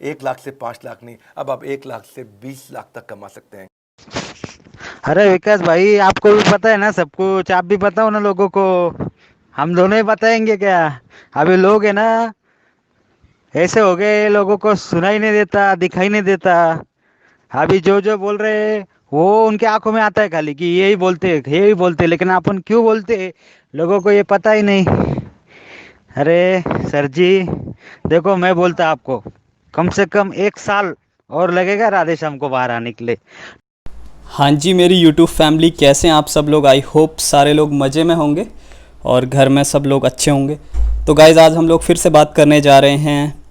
1 लाख से 5 लाख नहीं, अब आप 1 लाख से 20 लाख तक कमा सकते हैं। अरे विकास भाई, आपको भी पता है ना सब कुछ, आप भी बताओ ना लोगों को। हम दोनों ही बताएंगे क्या? अभी लोग है ना, ऐसे हो गए, लोगों को सुनाई नहीं देता, दिखाई नहीं देता। अभी जो जो बोल रहे हैं वो उनके आंखों में आता है खाली कि यही बोलते, लेकिन अपन क्यों बोलते लोगों को ये पता ही नहीं। अरे सर जी, देखो मैं बोलता आपको, कम से कम 1 साल और लगेगा राधेश्याम को बाहर आने के लिए। हाँ जी, मेरी यूट्यूब फैमिली कैसे हैं आप सब लोग। आई होप सारे लोग मज़े में होंगे और घर में सब लोग अच्छे होंगे। तो गाइज़, आज हम लोग फिर से बात करने जा रहे हैं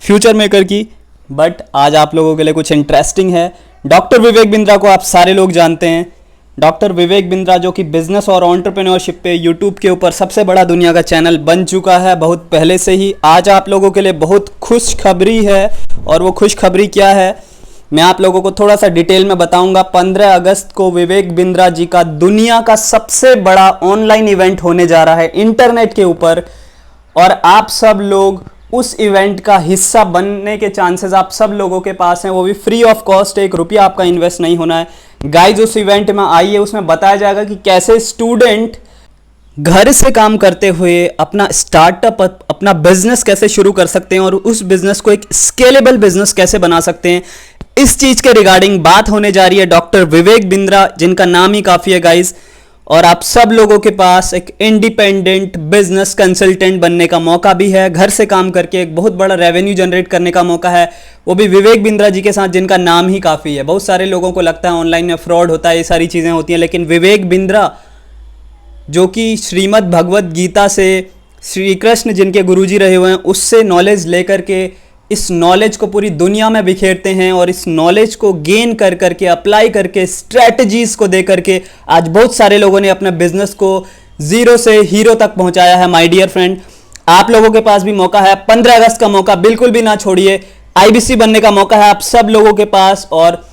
फ्यूचर मेकर की। बट आज आप लोगों के लिए कुछ इंटरेस्टिंग है। डॉक्टर विवेक बिंद्रा को आप सारे लोग जानते हैं। डॉक्टर विवेक बिंद्रा जो कि बिज़नेस और एंटरप्रेन्योरशिप पे यूट्यूब के ऊपर सबसे बड़ा दुनिया का चैनल बन चुका है बहुत पहले से ही। आज आप लोगों के लिए बहुत खुशखबरी है, और वो खुशखबरी क्या है मैं आप लोगों को थोड़ा सा डिटेल में बताऊंगा। 15 अगस्त को विवेक बिंद्रा जी का दुनिया का सबसे बड़ा ऑनलाइन इवेंट होने जा रहा है इंटरनेट के ऊपर, और आप सब लोग उस इवेंट का हिस्सा बनने के चांसेस आप सब लोगों के पास हैं, वो भी फ्री ऑफ कॉस्ट। 1 रुपया आपका इन्वेस्ट नहीं होना है। गाइज, उस इवेंट में आइए, उसमें बताया जाएगा कि कैसे स्टूडेंट घर से काम करते हुए अपना स्टार्टअप, अपना बिजनेस कैसे शुरू कर सकते हैं और उस बिजनेस को एक स्केलेबल बिजनेस कैसे बना सकते हैं। इस चीज के रिगार्डिंग बात होने जा रही है डॉक्टर विवेक बिंद्रा, जिनका नाम ही काफी है गाइस। और आप सब लोगों के पास एक इंडिपेंडेंट बिजनेस कंसल्टेंट बनने का मौका भी है। घर से काम करके एक बहुत बड़ा रेवेन्यू जनरेट करने का मौका है, वो भी विवेक बिंद्रा जी के साथ, जिनका नाम ही काफी है। बहुत सारे लोगों को लगता है ऑनलाइन में फ्रॉड होता है, ये सारी चीजें होती हैं, लेकिन विवेक बिंद्रा जो कि श्रीमद् भगवत गीता से श्री कृष्ण जिनके गुरुजी रहे हुए हैं, उससे नॉलेज लेकर के इस नॉलेज को पूरी दुनिया में बिखेरते हैं, और इस नॉलेज को गेन कर करके, अप्लाई करके, स्ट्रेटजीज को दे करके आज बहुत सारे लोगों ने अपने बिजनेस को जीरो से हीरो तक पहुंचाया है। माय डियर फ्रेंड, आप लोगों के पास भी मौका है। 15 अगस्त का मौका बिल्कुल भी ना छोड़िए। आईबीसी बनने का मौका है आप सब लोगों के पास, और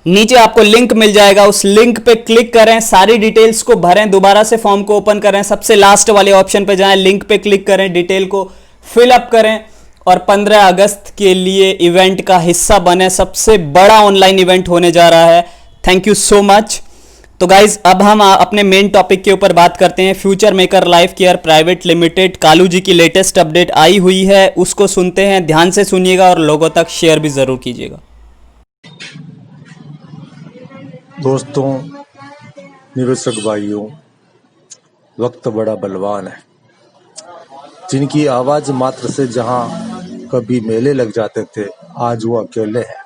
नीचे आपको लिंक मिल जाएगा, उस लिंक पे क्लिक करें, सारी डिटेल्स को भरें, दोबारा से फॉर्म को ओपन करें, सबसे लास्ट वाले ऑप्शन पे जाएं, लिंक पे क्लिक करें, डिटेल को फिलअप करें और 15 अगस्त के लिए इवेंट का हिस्सा बने। सबसे बड़ा ऑनलाइन इवेंट होने जा रहा है। Thank you so much. तो गाइज, अब हम अपने मेन टॉपिक के ऊपर बात करते हैं। Future Maker Life Care private limited, Kalu ji की लेटेस्ट अपडेट आई हुई है, उसको सुनते हैं। ध्यान से सुनिएगा और लोगों तक शेयर भी जरूर कीजिएगा। दोस्तों, निवेशक भाइयों, वक्त बड़ा बलवान है। जिनकी आवाज मात्र से जहां कभी मेले लग जाते थे, आज वो अकेले हैं,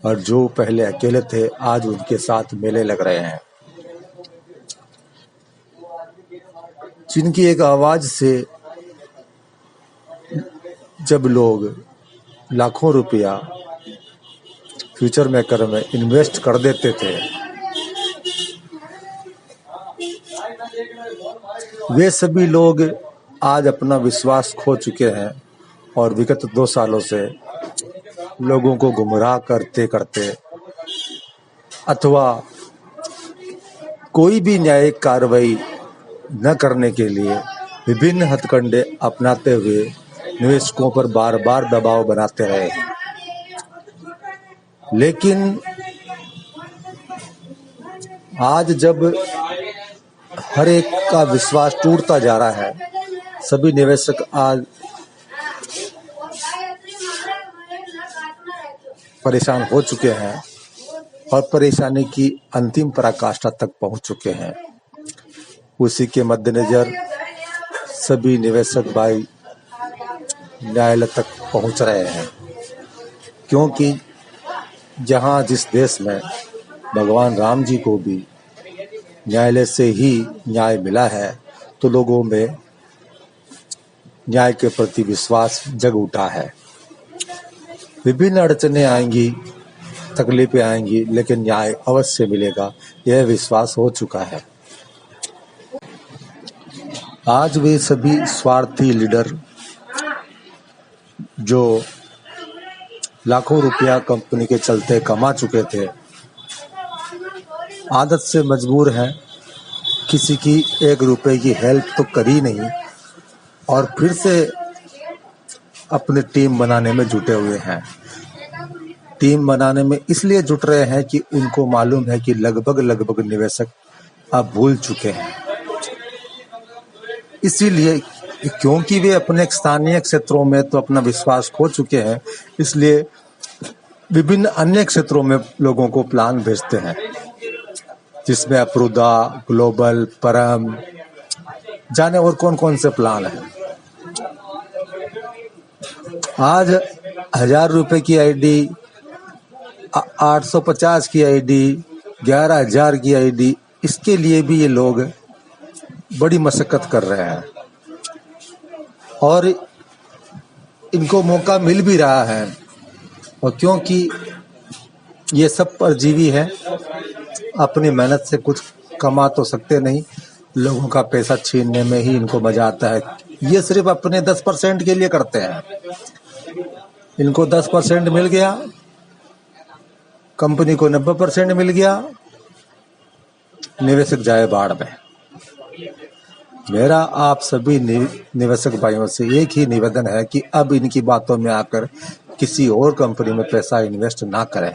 और जो पहले अकेले थे आज उनके साथ मेले लग रहे हैं। जिनकी एक आवाज से जब लोग लाखों रुपया फ्यूचर मेकर में इन्वेस्ट कर देते थे, वे सभी लोग आज अपना विश्वास खो चुके हैं, और विगत 2 सालों से लोगों को गुमराह करते करते अथवा कोई भी न्यायिक कार्रवाई न करने के लिए विभिन्न हथकंडे अपनाते हुए निवेशकों पर बार बार दबाव बनाते रहे हैं। लेकिन आज जब हर एक का विश्वास टूटता जा रहा है, सभी निवेशक आज परेशान हो चुके हैं और परेशानी की अंतिम पराकाष्ठा तक पहुंच चुके हैं। उसी के मद्देनजर सभी निवेशक भाई न्यायालय तक पहुंच रहे हैं, क्योंकि जहां जिस देश में भगवान राम जी को भी न्यायालय से ही न्याय मिला है, तो लोगों में न्याय के प्रति विश्वास जग उठा है। विभिन्न अड़चने आएंगी, तकलीफें आएंगी, लेकिन न्याय अवश्य मिलेगा, यह विश्वास हो चुका है। आज वे सभी स्वार्थी लीडर जो लाखों रुपया कंपनी के चलते कमा चुके थे, आदत से मजबूर हैं, किसी की 1 रुपए की हेल्प तो करी नहीं, और फिर से अपनी टीम बनाने में जुटे हुए हैं। टीम बनाने में इसलिए जुट रहे हैं कि उनको मालूम है कि लगभग निवेशक अब भूल चुके हैं। इसीलिए क्योंकि वे अपने स्थानीय क्षेत्रों में तो अपना विश्वास खो चुके हैं, इसलिए विभिन्न अन्य क्षेत्रों में लोगों को प्लान भेजते हैं, जिसमें अप्रूदा, ग्लोबल, परम, जाने और कौन कौन से प्लान हैं। आज 1000 रुपए की आईडी, 850 की आईडी, 11,000 की आईडी, इसके लिए भी ये लोग बड़ी मशक्कत कर रहे हैं और इनको मौका मिल भी रहा है। और क्योंकि ये सब परजीवी है, अपनी मेहनत से कुछ कमा तो सकते नहीं, लोगों का पैसा छीनने में ही इनको मजा आता है। ये सिर्फ अपने 10% के लिए करते हैं। इनको 10% मिल गया, कंपनी को 90% मिल गया, निवेशक जाए बाढ़ में। मेरा आप सभी निवेशक भाइयों से एक ही निवेदन है कि अब इनकी बातों में आकर किसी और कंपनी में पैसा इन्वेस्ट ना करें।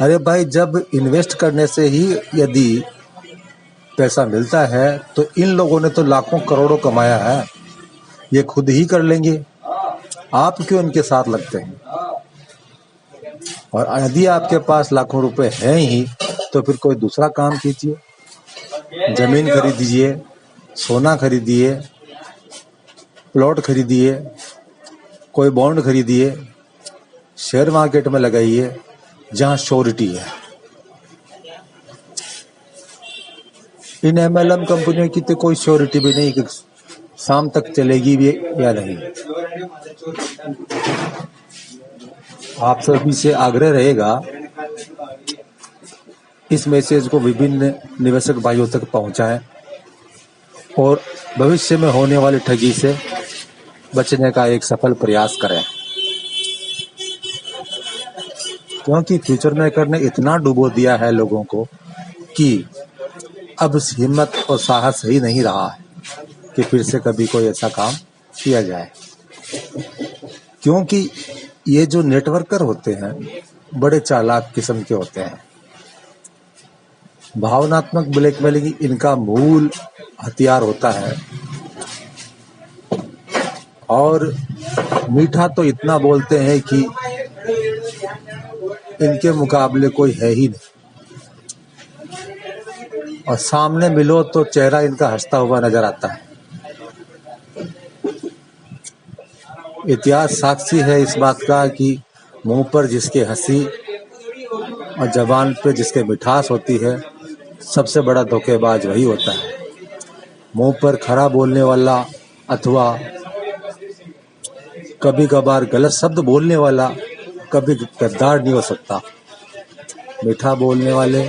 अरे भाई, जब इन्वेस्ट करने से ही यदि पैसा मिलता है तो इन लोगों ने तो लाखों करोड़ों कमाया है, ये खुद ही कर लेंगे। आप क्यों इनके साथ लगते हैं? और यदि आपके पास लाखों रुपए हैं ही तो फिर कोई दूसरा काम कीजिए, जमीन खरीदिए, सोना खरीदिए, प्लॉट खरीदिए, कोई बॉन्ड खरीदिए, शेयर मार्केट में लगाइए जहां श्योरिटी है। इन MLM कंपनियों की तो कोई श्योरिटी भी नहीं कि शाम तक चलेगी भी या नहीं। आप सभी से आग्रह रहेगा इस मैसेज को विभिन्न निवेशक भाइयों तक पहुंचाएं और भविष्य में होने वाली ठगी से बचने का एक सफल प्रयास करें, क्योंकि फ्यूचर मेकर ने इतना डुबो दिया है लोगों को कि अब हिम्मत और साहस ही नहीं रहा है कि फिर से कभी कोई ऐसा काम किया जाए। क्योंकि ये जो नेटवर्कर होते हैं बड़े चालाक किस्म के होते हैं। भावनात्मक ब्लैकमेलिंग इनका मूल हथियार होता है और मीठा तो इतना बोलते हैं कि इनके मुकाबले कोई है ही नहीं। और सामने मिलो तो चेहरा इनका हंसता हुआ नजर आता है। इतिहास साक्षी है इस बात का कि मुंह पर जिसके हंसी और जबान पे जिसके मिठास होती है, सबसे बड़ा धोखेबाज वही होता है। मुंह पर खरा बोलने वाला अथवा कभी कभार गलत शब्द बोलने वाला कभी गद्दार नहीं हो सकता। मीठा बोलने वाले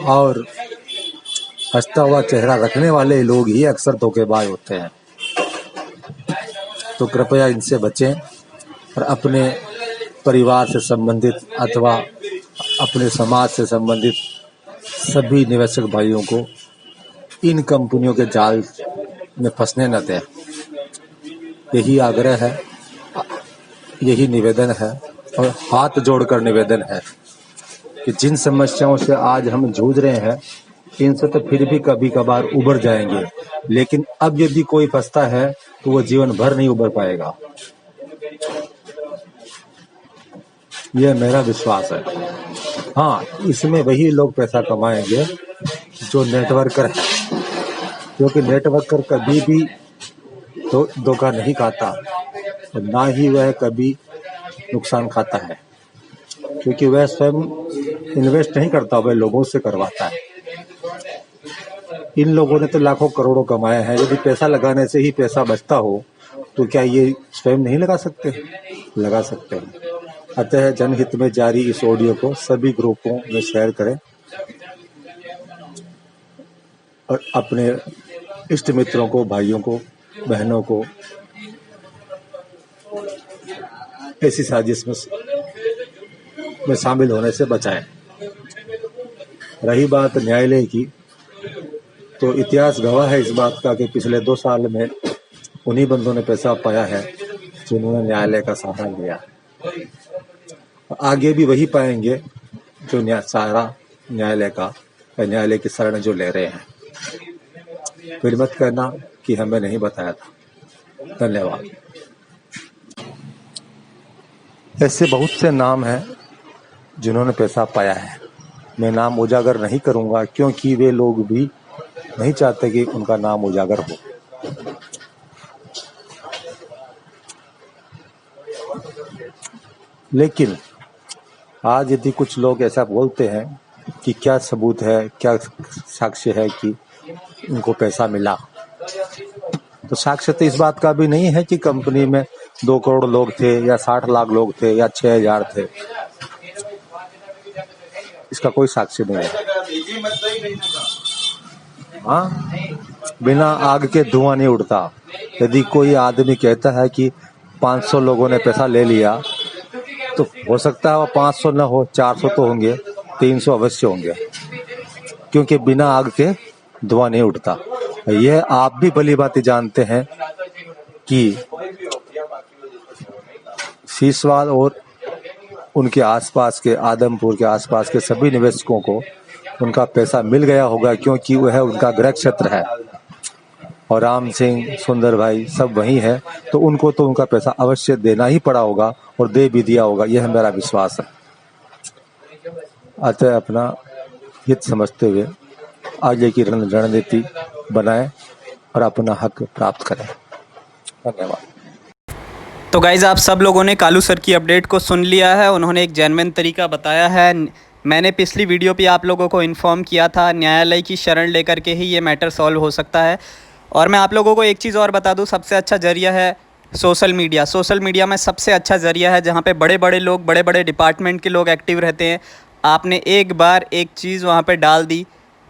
और हंसता हुआ चेहरा रखने वाले लोग ही अक्सर धोखेबाज होते हैं। तो कृपया इनसे बचें और अपने परिवार से संबंधित अथवा अपने समाज से संबंधित सभी निवेशक भाइयों को इन कंपनियों के जाल में फंसने न दें। यही आग्रह है, यही निवेदन है और हाथ जोड़कर निवेदन है कि जिन समस्याओं से आज हम जूझ रहे हैं इनसे तो फिर भी कभी कभार उबर जाएंगे, लेकिन अब यदि कोई फंसता है तो वो जीवन भर नहीं उबर पाएगा। यह मेरा विश्वास है। हाँ, इसमें वही लोग पैसा कमाएंगे जो नेटवर्कर है, क्योंकि नेटवर्कर कभी भी धोखा नहीं खाता और ना ही वह कभी नुकसान खाता है, क्योंकि वह स्वयं इन्वेस्ट नहीं करता, वह लोगों से करवाता है। इन लोगों ने तो लाखों करोड़ों कमाए हैं। यदि पैसा लगाने से ही पैसा बचता हो तो क्या ये स्वयं नहीं लगा सकते? लगा सकते हैं। अतः जनहित में जारी इस ऑडियो को सभी ग्रुपों में शेयर करें और अपने इष्ट मित्रों को, भाइयों को, बहनों को ऐसी साजिश में शामिल होने से बचाएं। रही बात न्यायालय की, तो इतिहास गवाह है इस बात का कि पिछले 2 साल में उन्हीं बंदों ने पैसा पाया है जिन्होंने न्यायालय का सहारा लिया। आगे भी वही पाएंगे जो सहारा न्यायालय की शरण जो ले रहे हैं। फिर मत कहना कि हमें नहीं बताया था। धन्यवाद। ऐसे बहुत से नाम हैं जिन्होंने पैसा पाया है। मैं नाम उजागर नहीं करूंगा क्योंकि वे लोग भी नहीं चाहते कि उनका नाम उजागर हो। लेकिन आज यदि कुछ लोग ऐसा बोलते हैं कि क्या सबूत है, क्या साक्ष्य है कि उनको पैसा मिला, तो साक्ष्य तो इस बात का भी नहीं है कि कंपनी में 2 करोड़ लोग थे या 60 लाख लोग थे या 6000 थे। इसका कोई साक्ष्य नहीं है। हाँ, बिना आग के धुआं नहीं उड़ता। यदि कोई आदमी कहता है कि 500 लोगों ने पैसा ले लिया, तो हो सकता है वो 500 न हो, 400 तो होंगे, 300 अवश्य होंगे, क्योंकि बिना आग के धुआं नहीं उठता। यह आप भी भली भांति जानते हैं कि शीशवाल और उनके आसपास के आदमपुर के आसपास के सभी निवेशकों को उनका पैसा मिल गया होगा, क्योंकि वह उनका गृह क्षेत्र है और राम सिंह, सुंदर भाई सब वही है, तो उनको तो उनका पैसा अवश्य देना ही पड़ा होगा और दे भी दिया होगा। यह मेरा विश्वास है। अतः अपना हित समझते हुए आगे की रणनीति बनाएं और अपना हक प्राप्त करें। धन्यवाद। तो गाइज़, आप सब लोगों ने कालू सर की अपडेट को सुन लिया है। उन्होंने एक जेन्युइन तरीका बताया है। मैंने पिछली वीडियो पे आप लोगों को इन्फॉर्म किया था, न्यायालय की शरण लेकर के ही ये मैटर सॉल्व हो सकता है। और मैं आप लोगों को एक चीज़ और बता दूं, सबसे अच्छा ज़रिया है सोशल मीडिया। सोशल मीडिया में सबसे अच्छा ज़रिया है जहां पे बड़े बड़े लोग, बड़े बड़े डिपार्टमेंट के लोग एक्टिव रहते हैं। आपने एक बार एक चीज़ वहां पे डाल दी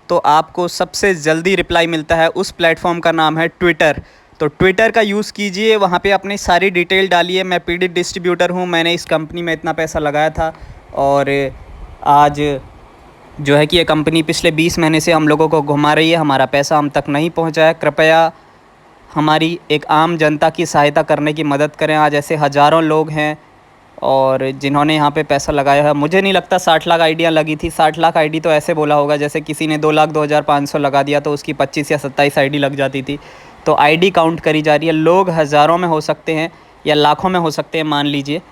तो आपको सबसे जल्दी रिप्लाई मिलता है। उस प्लेटफॉर्म का नाम है ट्विटर। तो ट्विटर का यूज़ कीजिए, वहाँ पे अपनी सारी डिटेल डालिए। मैं पीडी डिस्ट्रीब्यूटर हूँ, मैंने इस कंपनी में इतना पैसा लगाया था और आज जो है कि ये कंपनी पिछले 20 महीने से हम लोगों को घुमा रही है, हमारा पैसा हम तक नहीं पहुँचा है। कृपया हमारी एक आम जनता की सहायता करने की मदद करें। आज ऐसे हज़ारों लोग हैं और जिन्होंने यहाँ पे पैसा लगाया है। मुझे नहीं लगता 60 लाख आईडियाँ लगी थी। 60 लाख आईडी तो ऐसे बोला होगा जैसे किसी ने 2,02,500 लगा दिया तो उसकी 25 या 27 आईडी लग जाती थी। तो आईडी काउंट करी जा रही है। लोग हज़ारों में हो सकते हैं या लाखों में हो सकते हैं, मान लीजिए,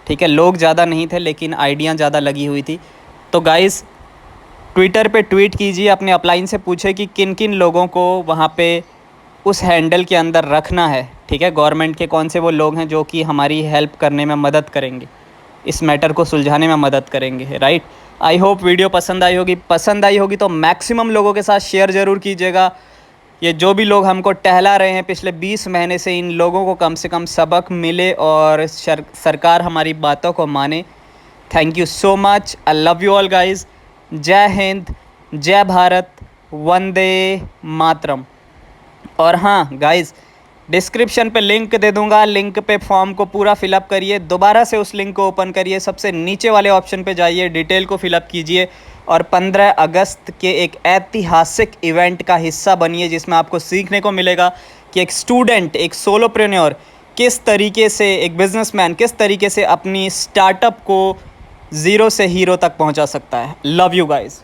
ठीक है। लोग ज़्यादा नहीं थे लेकिन आईडियाँ ज़्यादा लगी हुई थी। तो गाइज़, ट्विटर पे ट्वीट कीजिए, अपने अपलाइन से पूछे कि किन किन लोगों को वहाँ पे उस हैंडल के अंदर रखना है, ठीक है। गवर्नमेंट के कौन से वो लोग हैं जो कि हमारी हेल्प करने में मदद करेंगे, इस मैटर को सुलझाने में मदद करेंगे, राइट। आई होप वीडियो पसंद आई होगी। पसंद आई होगी तो मैक्सिमम लोगों के साथ शेयर ज़रूर कीजिएगा। ये जो भी लोग हमको टहला रहे हैं पिछले 20 महीने से, इन लोगों को कम से कम सबक मिले और सरकार हमारी बातों को माने। Thank you so much. I love you all guys. जय हिंद, जय भारत, वंदे मातरम। और हाँ गाइज़, डिस्क्रिप्शन पे लिंक दे दूंगा। लिंक पे फॉर्म को पूरा फिलअप करिए, दोबारा से उस लिंक को ओपन करिए, सबसे नीचे वाले ऑप्शन पे जाइए, डिटेल को फिलअप कीजिए और 15 अगस्त के एक ऐतिहासिक इवेंट का हिस्सा बनिए जिसमें आपको सीखने को मिलेगा कि एक स्टूडेंट, एक सोलोप्रेन्योर किस तरीके से, एक बिजनेसमैन किस तरीके से अपनी स्टार्टअप को ज़ीरो से हीरो तक पहुंचा सकता है। Love you guys.